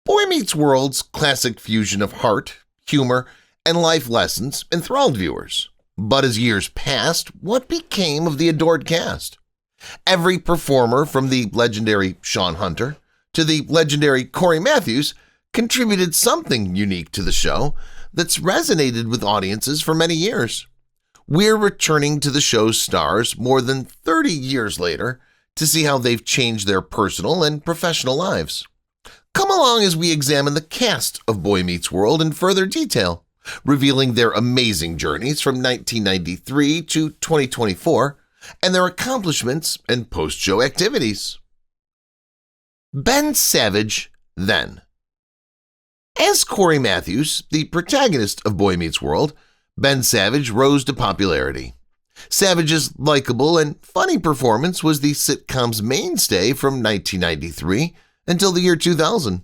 Boy Meets World's classic fusion of heart, humor, and life lessons enthralled viewers. But as years passed, what became of the adored cast? Every performer from the legendary Shawn Hunter to the legendary Corey Matthews contributed something unique to the show that's resonated with audiences for many years. We're returning to the show's stars more than 30 years later to see how they've changed their personal and professional lives. Come along as we examine the cast of Boy Meets World in further detail, revealing their amazing journeys from 1993 to 2024 and their accomplishments and post-show activities. Ben Savage, then. As Corey Matthews, the protagonist of Boy Meets World, Ben Savage rose to popularity. Savage's likable and funny performance was the sitcom's mainstay from 1993 until the year 2000.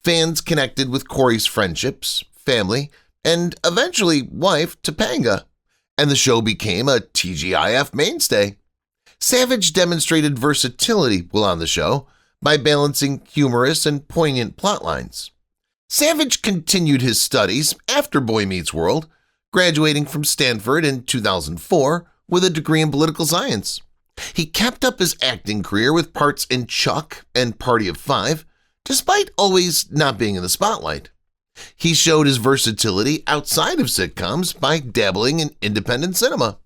Fans connected with Corey's friendships, family, and eventually wife Topanga, and the show became a TGIF mainstay. Savage demonstrated versatility while on the show by balancing humorous and poignant plotlines. Savage continued his studies after Boy Meets World, graduating from Stanford in 2004 with a degree in political science. He kept up his acting career with parts in Chuck and Party of Five, despite always not being in the spotlight. He showed his versatility outside of sitcoms by dabbling in independent cinema.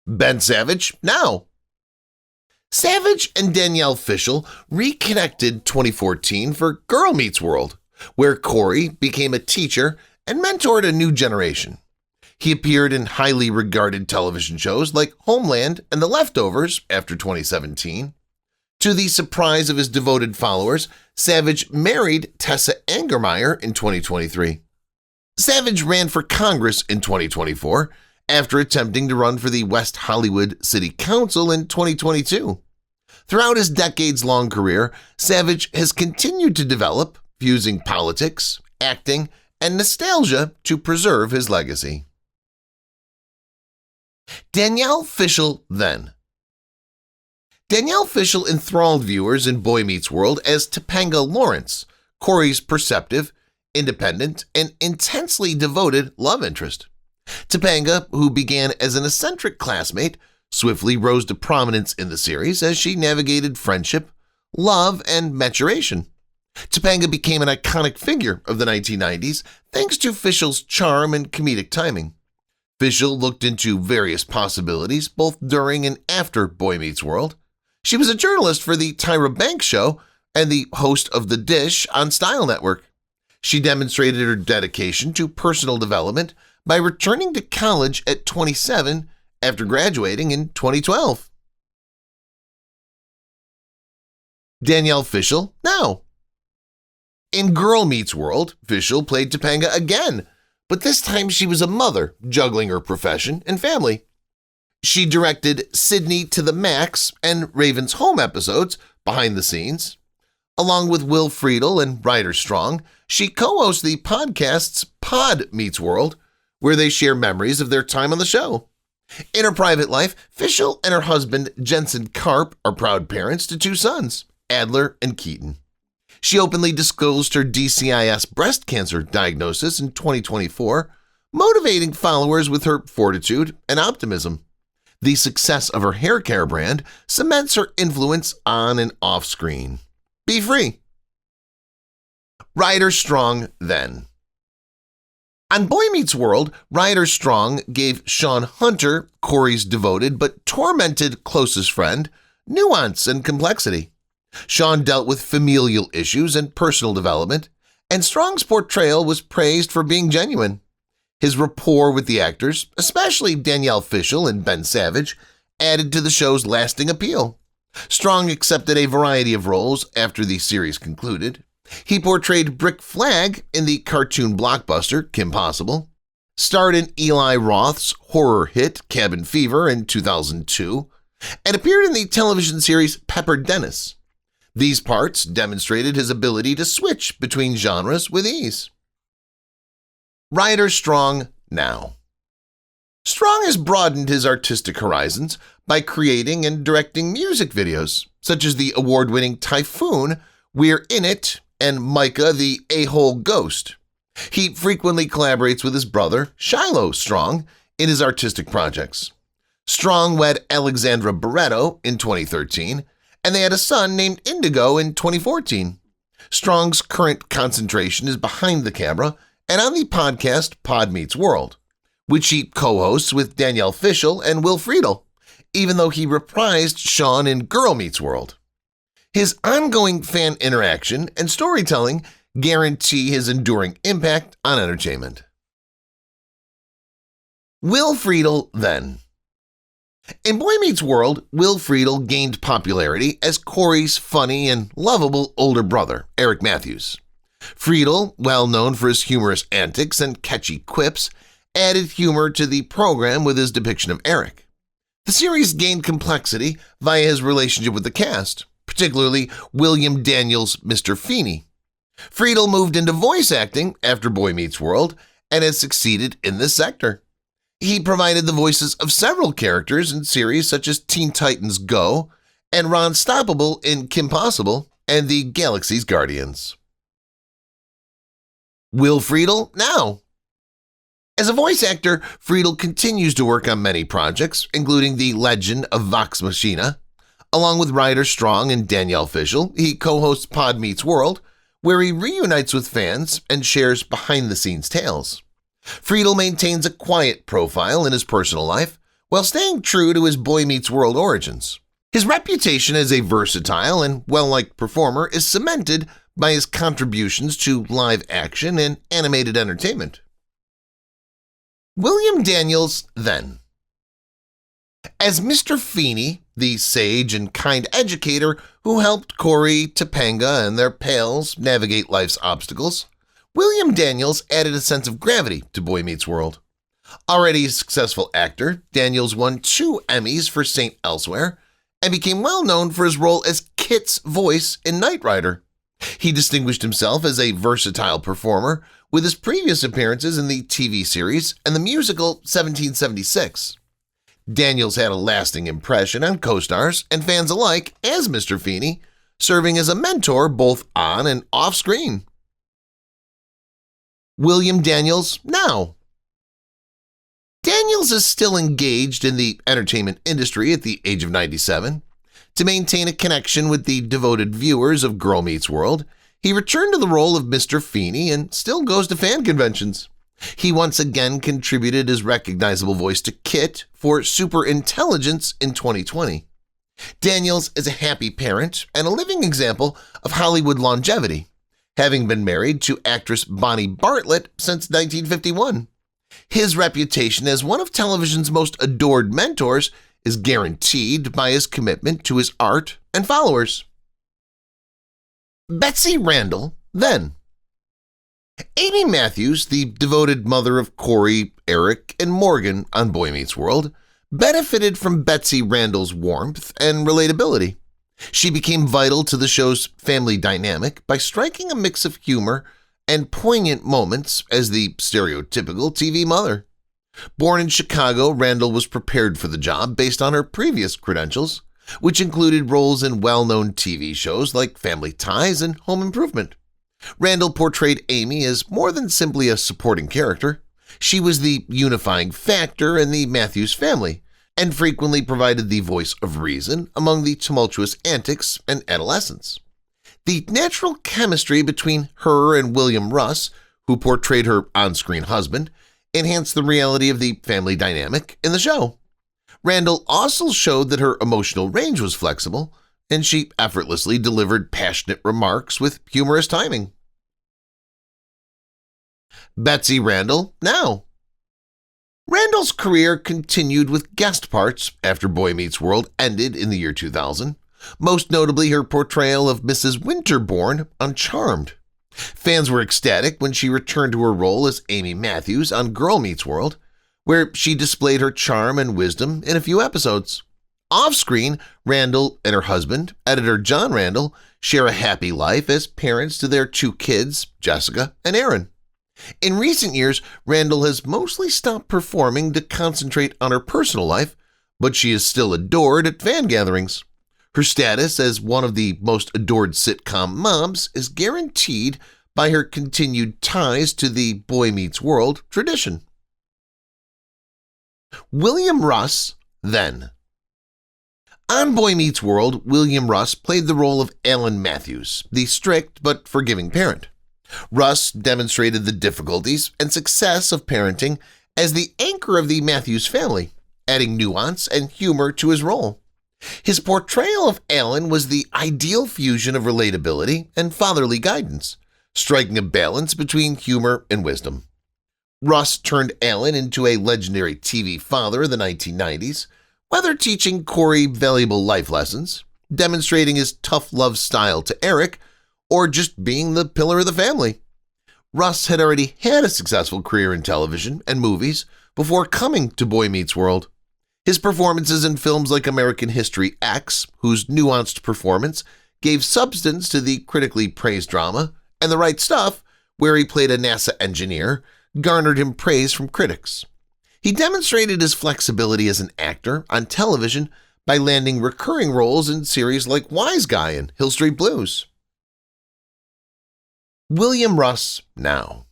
Ben Savage, now. Savage and Danielle Fishel reconnected 2014 for Girl Meets World, where Corey became a teacher and mentored a new generation. He appeared in highly regarded television shows like Homeland and The Leftovers after 2017. To the surprise of his devoted followers, Savage married Tessa Angermeyer in 2023. Savage ran for Congress in 2024 after attempting to run for the West Hollywood City Council in 2022. Throughout his decades-long career, Savage has continued to develop, fusing politics, acting, and nostalgia to preserve his legacy. Danielle Fishel, then. Danielle Fishel enthralled viewers in Boy Meets World as Topanga Lawrence, Corey's perceptive, independent, and intensely devoted love interest. Topanga, who began as an eccentric classmate, swiftly rose to prominence in the series as she navigated friendship, love, and maturation. Topanga became an iconic figure of the 1990s thanks to Fishel's charm and comedic timing. Fishel looked into various possibilities both during and after Boy Meets World. She was a journalist for the Tyra Banks Show and the host of The Dish on Style Network. She demonstrated her dedication to personal development by returning to college at 27 after graduating in 2012. Danielle Fishel, now. In Girl Meets World, Fishel played Topanga again, but this time she was a mother juggling her profession and family. She directed Sydney to the Max and Raven's Home episodes behind the scenes. Along with Will Friedle and Ryder Strong, she co-hosts the podcast's Pod Meets World, where they share memories of their time on the show. In her private life, Fishel and her husband Jensen Karp are proud parents to two sons, Adler and Keaton. She openly disclosed her DCIS breast cancer diagnosis in 2024, motivating followers with her fortitude and optimism. The success of her hair care brand cements her influence on and off screen. Be free. Ryder Strong, then. On Boy Meets World, Ryder Strong gave Shawn Hunter, Corey's devoted but tormented closest friend, nuance and complexity. Shawn dealt with familial issues and personal development, and Strong's portrayal was praised for being genuine. His rapport with the actors, especially Danielle Fishel and Ben Savage, added to the show's lasting appeal. Strong accepted a variety of roles after the series concluded. He portrayed Brick Flag in the cartoon blockbuster Kim Possible, starred in Eli Roth's horror hit Cabin Fever in 2002, and appeared in the television series Pepper Dennis. These parts demonstrated his ability to switch between genres with ease. Ryder Strong, now. Strong has broadened his artistic horizons by creating and directing music videos, such as the award-winning Typhoon, We're In It, and Micah the A-Hole Ghost. He frequently collaborates with his brother, Shiloh Strong, in his artistic projects. Strong wed Alexandra Barreto in 2013, and they had a son named Indigo in 2014. Strong's current concentration is behind the camera and on the podcast Pod Meets World, which he co-hosts with Danielle Fishel and Will Friedle, even though he reprised Sean in Girl Meets World. His ongoing fan interaction and storytelling guarantee his enduring impact on entertainment. Will Friedle, then. In Boy Meets World, Will Friedle gained popularity as Corey's funny and lovable older brother, Eric Matthews. Friedle, well known for his humorous antics and catchy quips, added humor to the program with his depiction of Eric. The series gained complexity via his relationship with the cast, particularly William Daniels' Mr. Feeney. Friedle moved into voice acting after Boy Meets World and has succeeded in this sector. He provided the voices of several characters in series such as Teen Titans Go and Ron Stoppable in Kim Possible and the Galaxy's Guardians. Will Friedle now. As a voice actor, Friedle continues to work on many projects, including The Legend of Vox Machina. Along with Ryder Strong and Danielle Fishel, he co-hosts Pod Meets World, where he reunites with fans and shares behind-the-scenes tales. Friedle maintains a quiet profile in his personal life while staying true to his Boy Meets World origins. His reputation as a versatile and well-liked performer is cemented by his contributions to live action and animated entertainment. William Daniels, then. As Mr. Feeney, the sage and kind educator who helped Corey, Topanga, and their pals navigate life's obstacles, William Daniels added a sense of gravity to Boy Meets World. Already a successful actor, Daniels won 2 Emmys for St. Elsewhere and became well known for his role as Kit's voice in Knight Rider. He distinguished himself as a versatile performer with his previous appearances in the TV series and the musical 1776. Daniels had a lasting impression on co-stars and fans alike as Mr. Feeney, serving as a mentor both on and off screen. William Daniels now. Daniels is still engaged in the entertainment industry at the age of 97. To maintain a connection with the devoted viewers of Girl Meets World, he returned to the role of Mr. Feeney and still goes to fan conventions. He once again contributed his recognizable voice to Kit for Superintelligence in 2020. Daniels is a happy parent and a living example of Hollywood longevity, having been married to actress Bonnie Bartlett since 1951. His reputation as one of television's most adored mentors is guaranteed by his commitment to his art and followers. Betsy Randle, then. Amy Matthews, the devoted mother of Corey, Eric, and Morgan on Boy Meets World, benefited from Betsy Randle's warmth and relatability. She became vital to the show's family dynamic by striking a mix of humor and poignant moments as the stereotypical TV mother. Born in Chicago, Randle was prepared for the job based on her previous credentials, which included roles in well-known TV shows like Family Ties and Home Improvement. Randle portrayed Amy as more than simply a supporting character. She was the unifying factor in the Matthews family, and frequently provided the voice of reason among the tumultuous antics and adolescence. The natural chemistry between her and William Russ, who portrayed her on-screen husband, enhanced the reality of the family dynamic in the show. Randle also showed that her emotional range was flexible, and she effortlessly delivered passionate remarks with humorous timing. Betsy Randle now. Randle's career continued with guest parts after Boy Meets World ended in the year 2000, most notably her portrayal of Mrs. Winterbourne on Charmed. Fans were ecstatic when she returned to her role as Amy Matthews on Girl Meets World, where she displayed her charm and wisdom in a few episodes. Off-screen, Randle and her husband, editor John Randle, share a happy life as parents to their 2 kids, Jessica and Aaron. In recent years, Randle has mostly stopped performing to concentrate on her personal life, but she is still adored at fan gatherings. Her status as one of the most adored sitcom moms is guaranteed by her continued ties to the Boy Meets World tradition. William Russ, then. On Boy Meets World, William Russ played the role of Alan Matthews, the strict but forgiving parent. Russ demonstrated the difficulties and success of parenting as the anchor of the Matthews family, adding nuance and humor to his role. His portrayal of Alan was the ideal fusion of relatability and fatherly guidance, striking a balance between humor and wisdom. Russ turned Alan into a legendary TV father of the 1990s, whether teaching Corey valuable life lessons, demonstrating his tough love style to Eric, or just being the pillar of the family. Russ had already had a successful career in television and movies before coming to Boy Meets World. His performances in films like American History X, whose nuanced performance gave substance to the critically praised drama, and The Right Stuff, where he played a NASA engineer, garnered him praise from critics. He demonstrated his flexibility as an actor on television by landing recurring roles in series like Wise Guy and Hill Street Blues. William Russ now.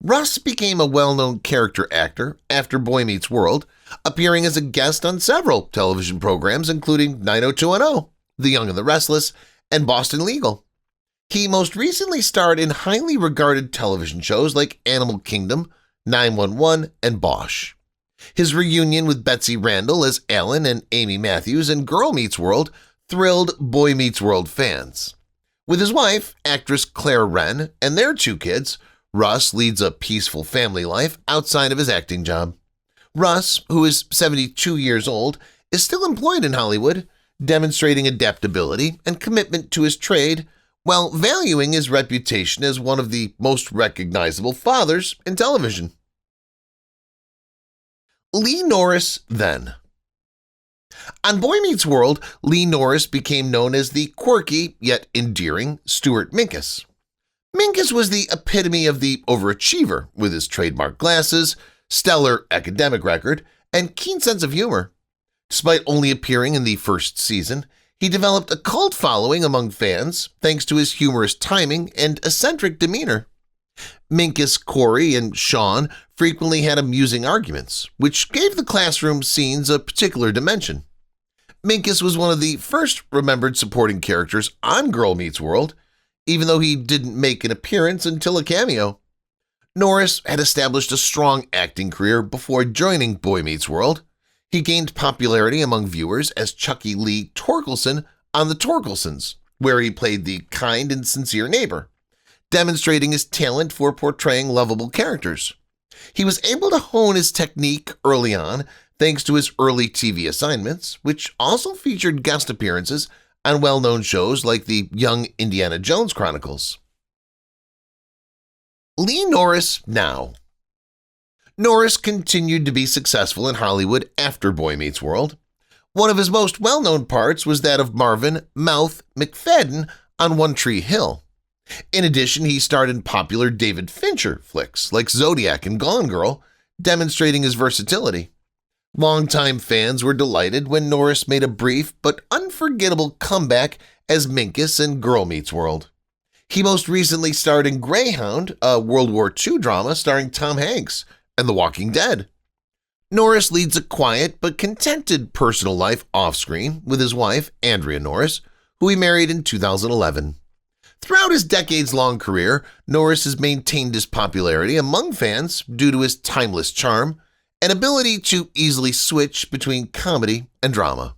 Russ became a well-known character actor after Boy Meets World, appearing as a guest on several television programs including 90210, The Young and the Restless, and Boston Legal. He most recently starred in highly regarded television shows like Animal Kingdom, 911, and Bosch. His reunion with Betsy Randle as Alan and Amy Matthews in Girl Meets World thrilled Boy Meets World fans. With his wife, actress Claire Wren, and their 2 kids, Russ leads a peaceful family life outside of his acting job. Russ, who is 72 years old, is still employed in Hollywood, demonstrating adaptability and commitment to his trade while valuing his reputation as one of the most recognizable fathers in television. Lee Norris, then. On Boy Meets World, Lee Norris became known as the quirky yet endearing Stuart Minkus. Minkus was the epitome of the overachiever with his trademark glasses, stellar academic record, and keen sense of humor. Despite only appearing in the first season, he developed a cult following among fans thanks to his humorous timing and eccentric demeanor. Minkus, Corey, and Sean frequently had amusing arguments, which gave the classroom scenes a particular dimension. Minkus was one of the first remembered supporting characters on Girl Meets World, even though he didn't make an appearance until a cameo. Norris had established a strong acting career before joining Boy Meets World. He gained popularity among viewers as Chucky Lee Torkelson on The Torkelsons, where he played the kind and sincere neighbor, demonstrating his talent for portraying lovable characters. He was able to hone his technique early on thanks to his early TV assignments, which also featured guest appearances on well-known shows like the Young Indiana Jones Chronicles. Lee Norris now. Norris continued to be successful in Hollywood after Boy Meets World. One of his most well-known parts was that of Marvin "Mouth" McFadden on One Tree Hill. In addition, he starred in popular David Fincher flicks like Zodiac and Gone Girl, demonstrating his versatility. Longtime fans were delighted when Norris made a brief but unforgettable comeback as Minkus in Girl Meets World. He most recently starred in Greyhound, a World War II drama starring Tom Hanks, and The Walking Dead. Norris leads a quiet but contented personal life off-screen with his wife, Andrea Norris, who he married in 2011. Throughout his decades-long career, Norris has maintained his popularity among fans due to his timeless charm and ability to easily switch between comedy and drama.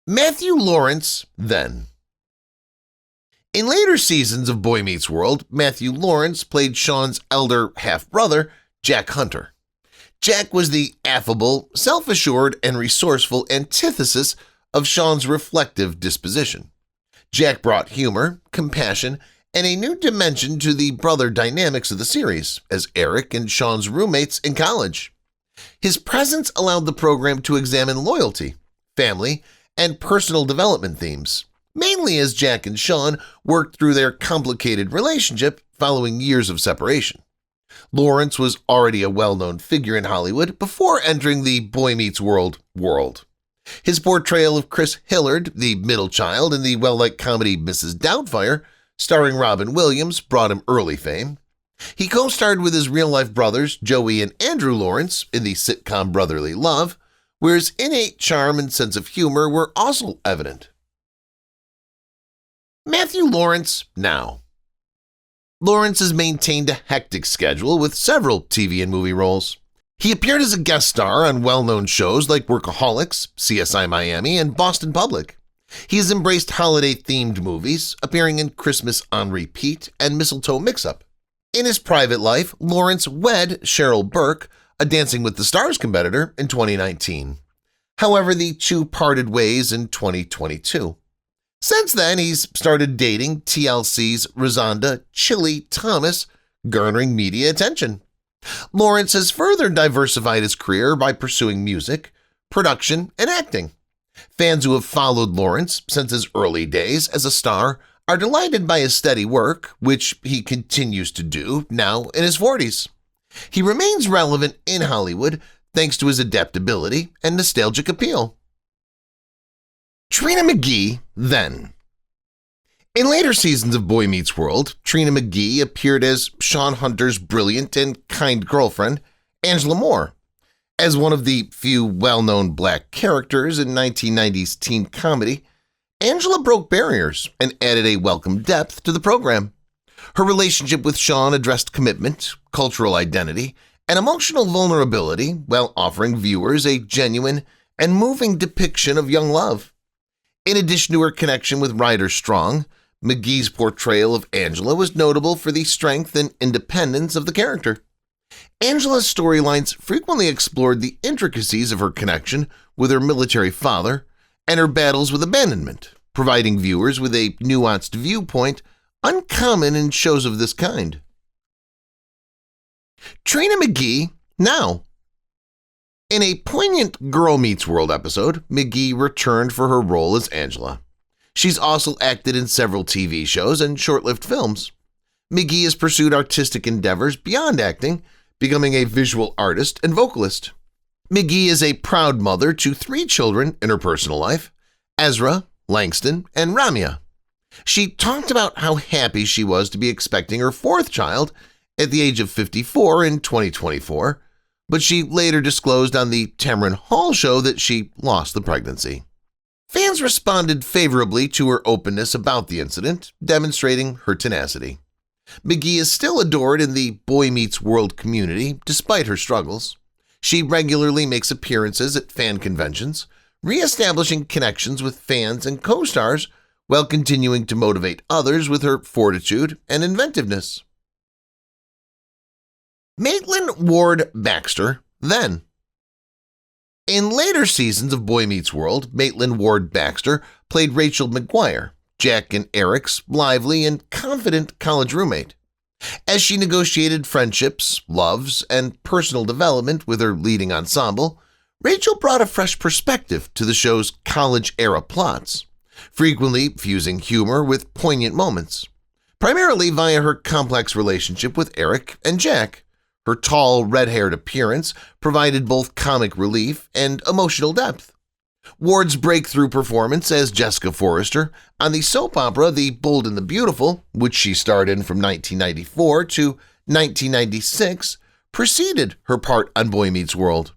Matthew Lawrence, then. In later seasons of Boy Meets World, Matthew Lawrence played Sean's elder half-brother, Jack Hunter. Jack was the affable, self-assured, and resourceful antithesis of Sean's reflective disposition. Jack brought humor, compassion, and a new dimension to the brother dynamics of the series as Eric and Sean's roommates in college. His presence allowed the program to examine loyalty, family, and personal development themes, mainly as Jack and Sean worked through their complicated relationship following years of separation. Lawrence was already a well-known figure in Hollywood before entering the Boy Meets World world. His portrayal of Chris Hillard, the middle child in the well-liked comedy Mrs. Doubtfire, starring Robin Williams, brought him early fame. He co-starred with his real-life brothers Joey and Andrew Lawrence in the sitcom Brotherly Love, where his innate charm and sense of humor were also evident. Matthew Lawrence now. Lawrence has maintained a hectic schedule with several TV and movie roles. He appeared as a guest star on well-known shows like Workaholics, CSI Miami, and Boston Public. He has embraced holiday-themed movies, appearing in Christmas on Repeat and Mistletoe Mix-Up. In his private life, Lawrence wed Cheryl Burke, a Dancing with the Stars competitor, in 2019. However, the two parted ways in 2022. Since then, he's started dating TLC's Rosanda Chili Thomas, garnering media attention. Lawrence has further diversified his career by pursuing music, production, and acting. Fans who have followed Lawrence since his early days as a star are delighted by his steady work, which he continues to do now in his 40s. He remains relevant in Hollywood thanks to his adaptability and nostalgic appeal. Trina McGee, then. In later seasons of Boy Meets World, Trina McGee appeared as Sean Hunter's brilliant and kind girlfriend, Angela Moore. As one of the few well-known black characters in 1990s teen comedy, Angela broke barriers and added a welcome depth to the program. Her relationship with Sean addressed commitment, cultural identity, and emotional vulnerability while offering viewers a genuine and moving depiction of young love. In addition to her connection with Ryder Strong, McGee's portrayal of Angela was notable for the strength and independence of the character. Angela's storylines frequently explored the intricacies of her connection with her military father and her battles with abandonment, providing viewers with a nuanced viewpoint uncommon in shows of this kind. Trina McGee now. In a poignant Girl Meets World episode, McGee returned for her role as Angela. She's also acted in several TV shows and short-lived films. McGee has pursued artistic endeavors beyond acting, becoming a visual artist and vocalist. McGee is a proud mother to 3 children in her personal life, Ezra, Langston, and Ramya. She talked about how happy she was to be expecting her 4th child at the age of 54 in 2024, but she later disclosed on the Tamron Hall show that she lost the pregnancy. Fans responded favorably to her openness about the incident, demonstrating her tenacity. McGee is still adored in the Boy Meets World community despite her struggles. She regularly makes appearances at fan conventions, re-establishing connections with fans and co-stars while continuing to motivate others with her fortitude and inventiveness. Maitland Ward Baxter, then. In later seasons of Boy Meets World, Maitland Ward Baxter played Rachel McGuire, Jack and Eric's lively and confident college roommate. As she negotiated friendships, loves, and personal development with her leading ensemble, Rachel brought a fresh perspective to the show's college-era plots, frequently fusing humor with poignant moments, primarily via her complex relationship with Eric and Jack. Her tall, red-haired appearance provided both comic relief and emotional depth. Ward's breakthrough performance as Jessica Forrester on the soap opera The Bold and the Beautiful, which she starred in from 1994 to 1996, preceded her part on Boy Meets World.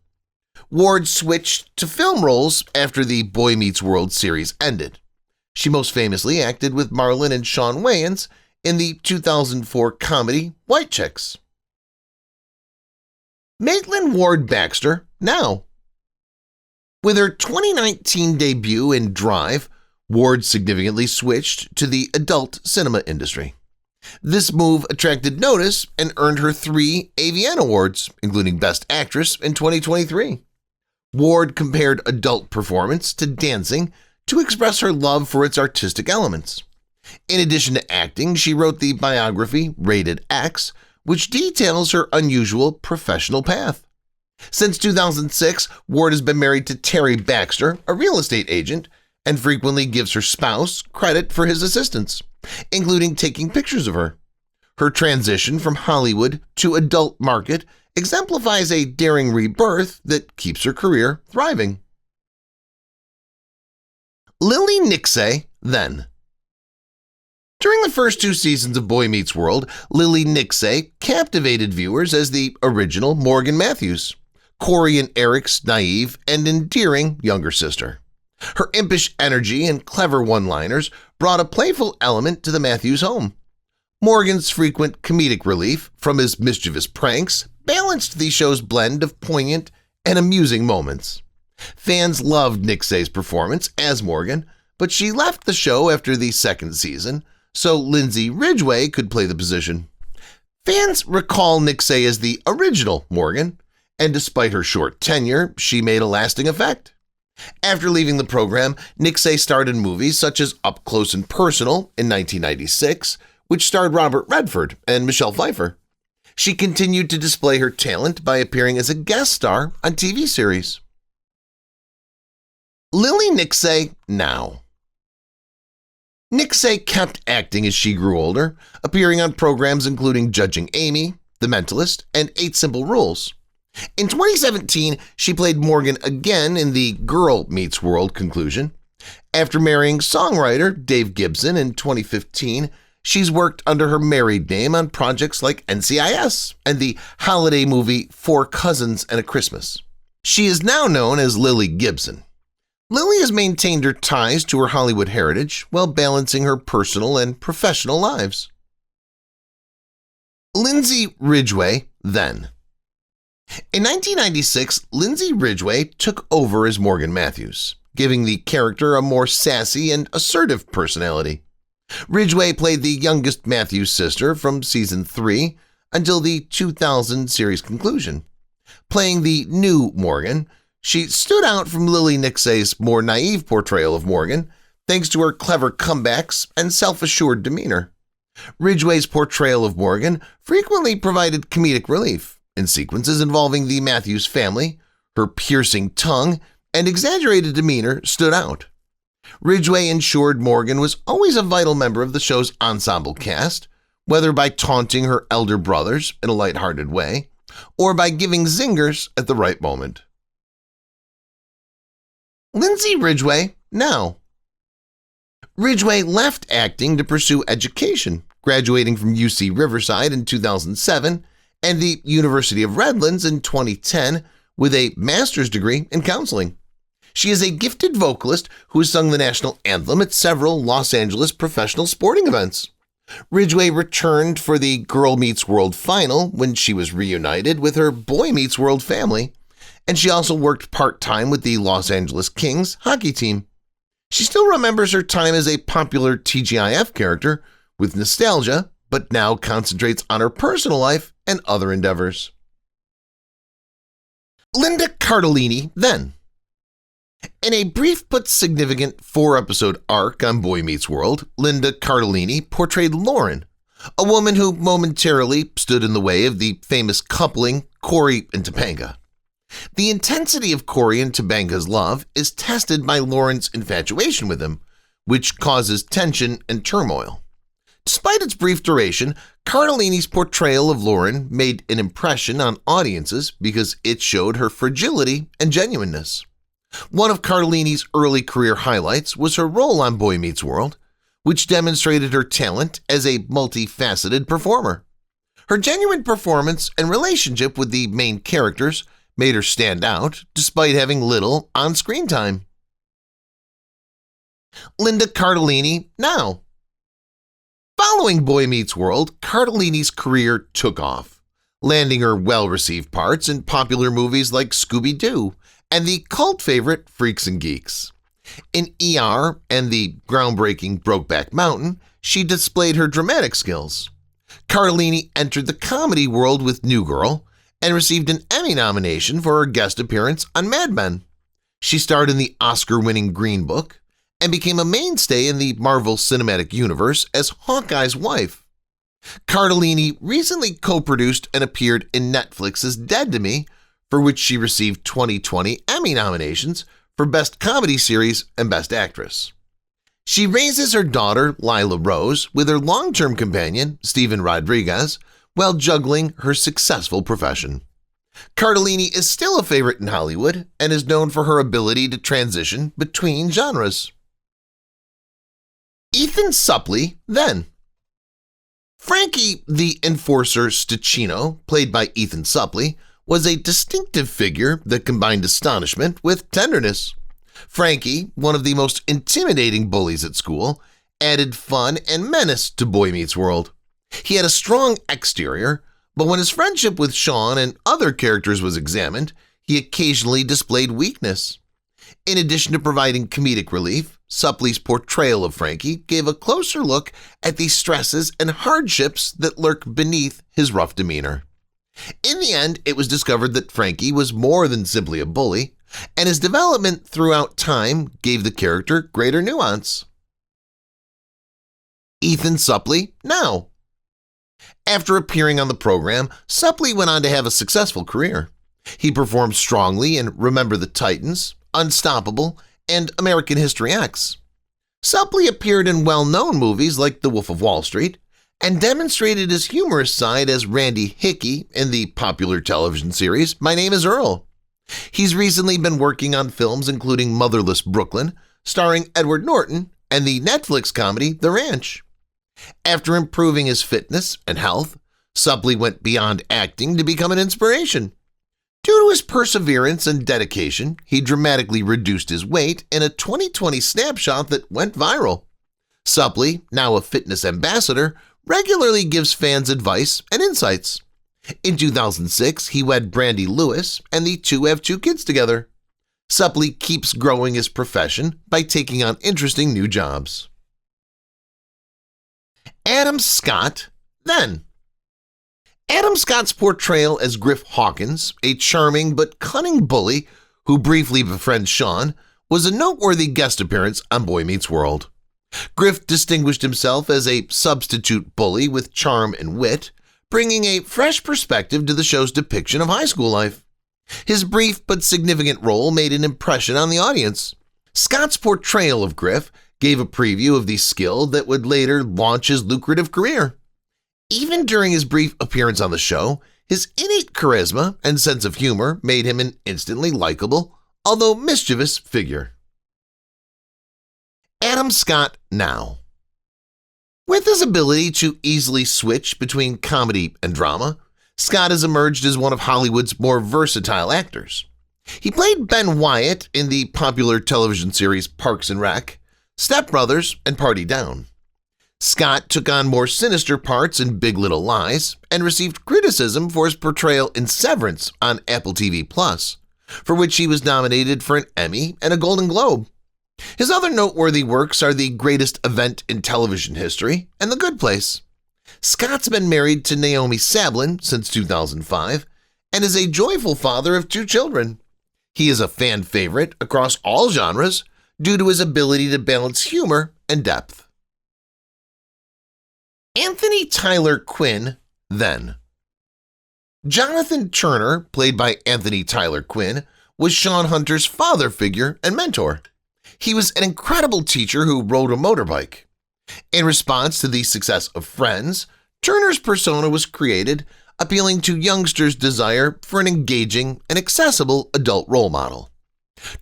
Ward switched to film roles after the Boy Meets World series ended. She most famously acted with Marlon and Shawn Wayans in the 2004 comedy White Chicks. Maitland Ward Baxter now. With her 2019 debut in Drive, Ward significantly switched to the adult cinema industry. This move attracted notice and earned her 3 AVN Awards, including Best Actress in 2023. Ward compared adult performance to dancing to express her love for its artistic elements. In addition to acting, she wrote the biography Rated X, which details her unusual professional path. Since 2006, Ward has been married to Terry Baxter, a real estate agent, and frequently gives her spouse credit for his assistance, including taking pictures of her. Her transition from Hollywood to adult market exemplifies a daring rebirth that keeps her career thriving. Lily Nicksay, then. During the first 2 seasons of Boy Meets World, Lily Nicksay captivated viewers as the original Morgan Matthews, Corey and Eric's naive and endearing younger sister. Her impish energy and clever one-liners brought a playful element to the Matthews home. Morgan's frequent comedic relief from his mischievous pranks balanced the show's blend of poignant and amusing moments. Fans loved Nicksay's performance as Morgan, but she left the show after the 2nd season, so Lindsay Ridgeway could play the position. Fans recall Nicksay as the original Morgan, and despite her short tenure, she made a lasting effect. After leaving the program, Nicksay starred in movies such as Up Close and Personal in 1996, which starred Robert Redford and Michelle Pfeiffer. She continued to display her talent by appearing as a guest star on TV series. Lily Nicksay now. Nicksay kept acting as she grew older, appearing on programs including Judging Amy, The Mentalist, and 8 Simple Rules. In 2017, she played Morgan again in the Girl Meets World conclusion. After marrying songwriter Dave Gibson in 2015, she's worked under her married name on projects like NCIS and the holiday movie 4 Cousins and a Christmas. She is now known as Lily Gibson. Lily has maintained her ties to her Hollywood heritage while balancing her personal and professional lives. Lindsay Ridgeway, then. In 1996, Lindsay Ridgeway took over as Morgan Matthews, giving the character a more sassy and assertive personality. Ridgeway played the youngest Matthews sister from season 3 until the 2000 series conclusion. Playing the new Morgan, she stood out from Lily Nicksay's more naive portrayal of Morgan thanks to her clever comebacks and self-assured demeanor. Ridgeway's portrayal of Morgan frequently provided comedic relief in sequences involving the Matthews family. Her piercing tongue and exaggerated demeanor stood out. Ridgeway ensured Morgan was always a vital member of the show's ensemble cast, whether by taunting her elder brothers in a lighthearted way or by giving zingers at the right moment. Lindsay Ridgeway now. Ridgeway left acting to pursue education, graduating from UC Riverside in 2007 and the University of Redlands in 2010 with a master's degree in counseling. She is a gifted vocalist who has sung the national anthem at several Los Angeles professional sporting events. Ridgeway returned for the Girl Meets World final when she was reunited with her Boy Meets World family, and she also worked part-time with the Los Angeles Kings hockey team. She still remembers her time as a popular TGIF character with nostalgia, but now concentrates on her personal life and other endeavors. Linda Cardellini, then. In a brief but significant 4-episode arc on Boy Meets World, Linda Cardellini portrayed Lauren, a woman who momentarily stood in the way of the famous coupling Corey and Topanga. The intensity of Corey and Topanga's love is tested by Lauren's infatuation with him, which causes tension and turmoil. Despite its brief duration, Cardellini's portrayal of Lauren made an impression on audiences because it showed her fragility and genuineness. One of Cardellini's early career highlights was her role on Boy Meets World, which demonstrated her talent as a multifaceted performer. Her genuine performance and relationship with the main characters made her stand out despite having little on-screen time. Linda Cardellini now. Following Boy Meets World, Cardellini's career took off, landing her well-received parts in popular movies like Scooby-Doo and the cult favorite Freaks and Geeks. In ER and the groundbreaking Brokeback Mountain, she displayed her dramatic skills. Cardellini entered the comedy world with New Girl and received an Emmy nomination for her guest appearance on Mad Men. She starred in the Oscar-winning Green Book and became a mainstay in the Marvel Cinematic Universe as Hawkeye's wife. Cardellini recently co-produced and appeared in Netflix's Dead to Me, for which she received 2020 Emmy nominations for Best Comedy Series and Best Actress. She raises her daughter, Lila Rose, with her long-term companion, Steven Rodriguez, while juggling her successful profession. Cardellini is still a favorite in Hollywood and is known for her ability to transition between genres. Ethan Suplee, then. Frankie the Enforcer Stachino, played by Ethan Suplee, was a distinctive figure that combined astonishment with tenderness. Frankie, one of the most intimidating bullies at school, added fun and menace to Boy Meets World. He had a strong exterior, but when his friendship with Sean and other characters was examined, he occasionally displayed weakness. In addition to providing comedic relief, Supplee's portrayal of Frankie gave a closer look at the stresses and hardships that lurk beneath his rough demeanor. In the end, it was discovered that Frankie was more than simply a bully, and his development throughout time gave the character greater nuance. Ethan Suplee, now. After appearing on the program, Suplee went on to have a successful career. He performed strongly in Remember the Titans, Unstoppable, and American History X. Suplee appeared in well-known movies like The Wolf of Wall Street and demonstrated his humorous side as Randy Hickey in the popular television series My Name is Earl. He's recently been working on films including Motherless Brooklyn, starring Edward Norton, and the Netflix comedy The Ranch. After improving his fitness and health, Suplee went beyond acting to become an inspiration. Due to his perseverance and dedication, he dramatically reduced his weight in a 2020 snapshot that went viral. Suplee, now a fitness ambassador, regularly gives fans advice and insights. In 2006, he wed Brandy Lewis, and the two have 2 kids together. Suplee keeps growing his profession by taking on interesting new jobs. Adam Scott, then. Adam Scott's portrayal as Griff Hawkins, a charming but cunning bully who briefly befriends Sean, was a noteworthy guest appearance on Boy Meets World. Griff distinguished himself as a substitute bully with charm and wit, bringing a fresh perspective to the show's depiction of high school life. His brief but significant role made an impression on the audience. Scott's portrayal of Griff gave a preview of the skill that would later launch his lucrative career. Even during his brief appearance on the show, his innate charisma and sense of humor made him an instantly likable, although mischievous, figure. Adam Scott now. With his ability to easily switch between comedy and drama, Scott has emerged as one of Hollywood's more versatile actors. He played Ben Wyatt in the popular television series Parks and Rec, Step Brothers, and Party Down. Scott took on more sinister parts in Big Little Lies and received criticism for his portrayal in Severance on Apple TV+, for which he was nominated for an Emmy and a Golden Globe. His other noteworthy works are The Greatest Event in Television History and The Good Place. Scott's been married to Naomi Sablin since 2005 and is a joyful father of 2 children. He is a fan favorite across all genres due to his ability to balance humor and depth. Anthony Tyler Quinn, then. Jonathan Turner, played by Anthony Tyler Quinn, was Sean Hunter's father figure and mentor. He was an incredible teacher who rode a motorbike. In response to the success of Friends, Turner's persona was created, appealing to youngsters' desire for an engaging and accessible adult role model.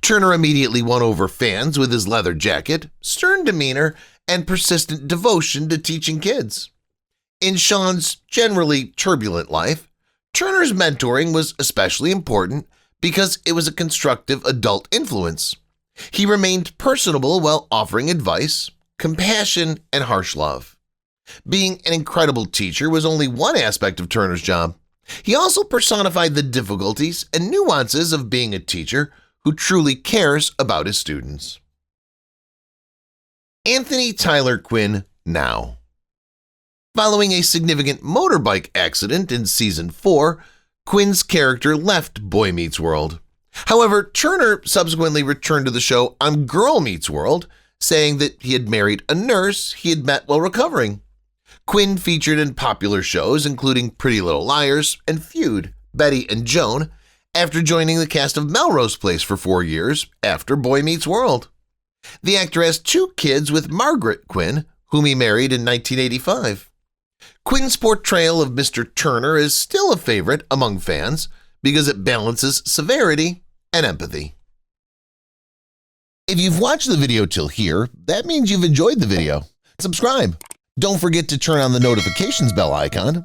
Turner immediately won over fans with his leather jacket, stern demeanor, and persistent devotion to teaching kids. In Sean's generally turbulent life, Turner's mentoring was especially important because it was a constructive adult influence. He remained personable while offering advice, compassion, and harsh love. Being an incredible teacher was only one aspect of Turner's job. He also personified the difficulties and nuances of being a teacher who truly cares about his students. Anthony Tyler Quinn now. Following a significant motorbike accident in Season 4, Quinn's character left Boy Meets World. However, Turner subsequently returned to the show on Girl Meets World, saying that he had married a nurse he had met while recovering. Quinn featured in popular shows including Pretty Little Liars and Feud, Betty and Joan, after joining the cast of Melrose Place for 4 years after Boy Meets World. The actor has 2 kids with Margaret Quinn, whom he married in 1985. Quinn's portrayal of Mr. Turner is still a favorite among fans because it balances severity and empathy. If you've watched the video till here, that means you've enjoyed the video. subscribe. Don't forget to turn on the notifications bell icon